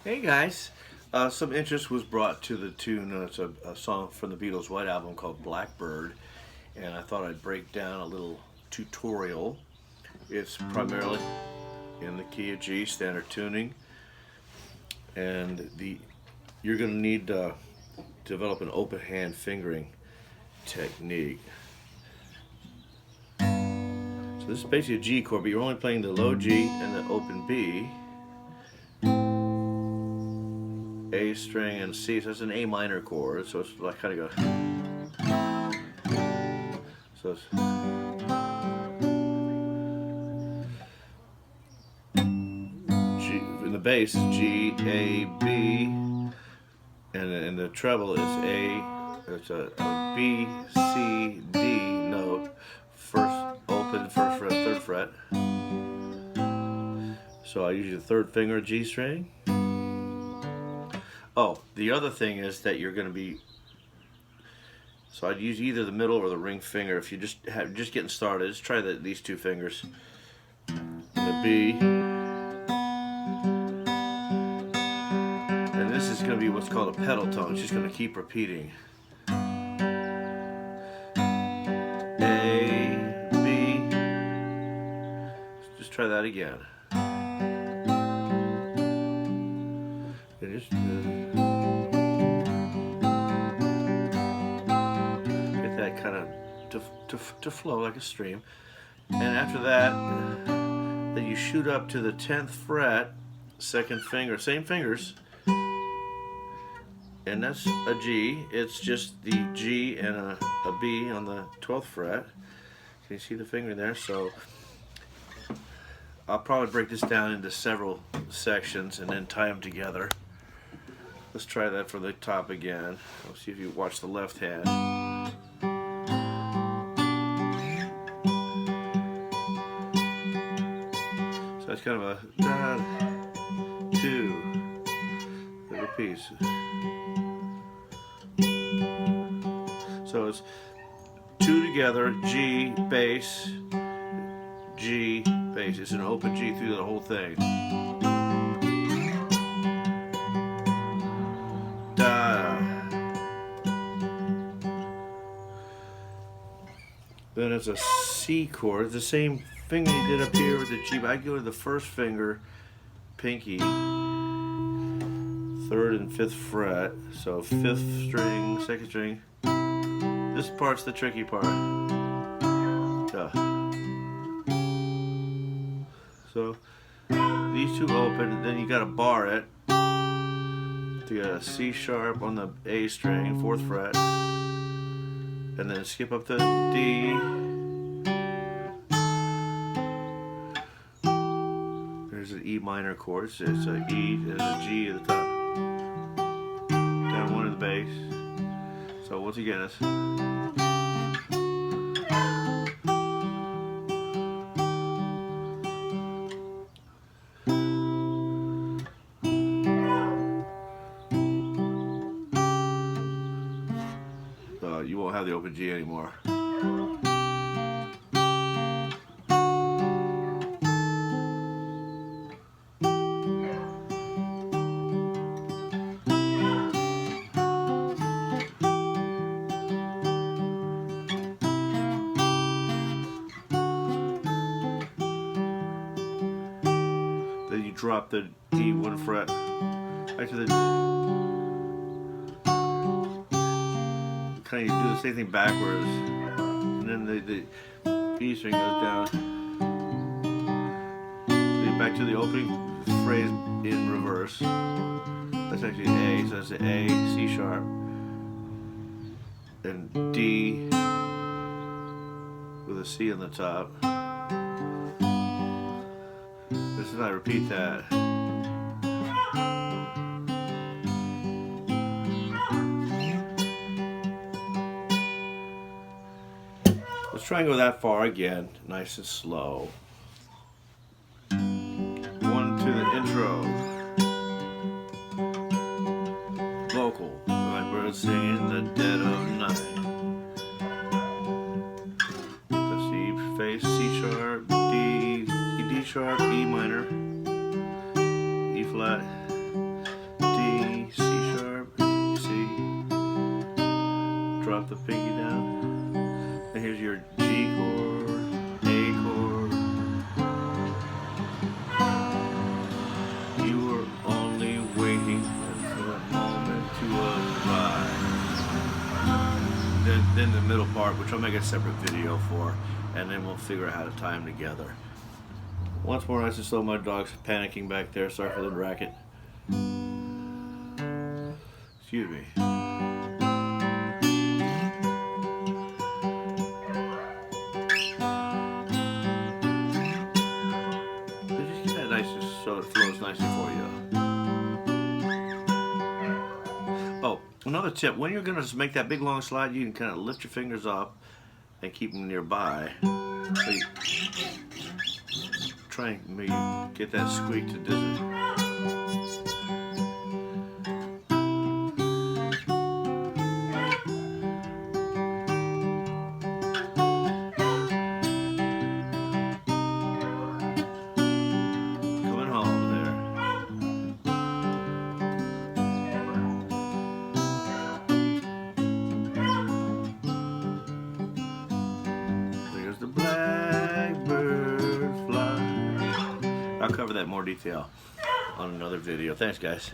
Hey guys, some interest was brought to the tune. It's a song from the Beatles' White Album called Blackbird, and I thought I'd break down a little tutorial. It's primarily in the key of G, standard tuning, and you're going to need to develop an open hand fingering technique. So this is basically a G chord, but you're only playing the low G and the open B. A string and C, so it's an A minor chord, so it's like kind of go. So it's G in the bass is G A B, and in the treble it's a B C D note, first open, first fret, third fret. So I use the third finger G string. Oh, the other thing is that you're going to be, so I'd use either the middle or the ring finger. If you just getting started, just try these two fingers. The B, and this is going to be what's called a pedal tone. It's just going to keep repeating. A, B, just try that again. And just get that kind of to flow like a stream. And after that, then you shoot up to the 10th fret, second finger, same fingers, and that's a G. It's just the G and a B on the 12th fret. Can you see the finger there? So I'll probably break this down into several sections and then tie them together. Let's try that for the top again. Let's see if you watch the left hand. So it's kind of a da, two, it repeats. So it's two together, G, bass, G, bass. It's an open G through the whole thing. Da. Then it's a C chord. It's the same thing you did up here with the G, but I go to the first finger, pinky, third and fifth fret. So fifth string, second string. This part's the tricky part. Da. So these two open, then you gotta bar it. You got a C sharp on the A string, fourth fret, and then skip up to D. There's an E minor chord. So it's a E, there's a G at the top. Down one in the bass. So once again, it's you won't have the open G anymore. Then you drop the D one fret. Actually, kind of do the same thing backwards, and then the B string goes down. Then back to the opening phrase in reverse. That's actually A, so that's an A, C sharp, and D with a C on the top. This is I repeat that. Let's try and go that far again, nice and slow. One to the intro. Vocal, Blackbird singing in the dead of night. The C, face, C sharp, D sharp, E minor, E flat, middle part, which I'll make a separate video for, and then we'll figure out how to tie them together. Once more, nice and slow. My dog's panicking back there. Sorry for the racket. Excuse me. Just get that nice so it flows nicely for you. Oh, another tip: when you're going to make that big long slide, you can kind of lift your fingers up and keep them nearby. So you try and maybe get that squeak to dizzy. Coming home there. There's the blackbird fly. I'll cover that in more detail on another video. Thanks, guys.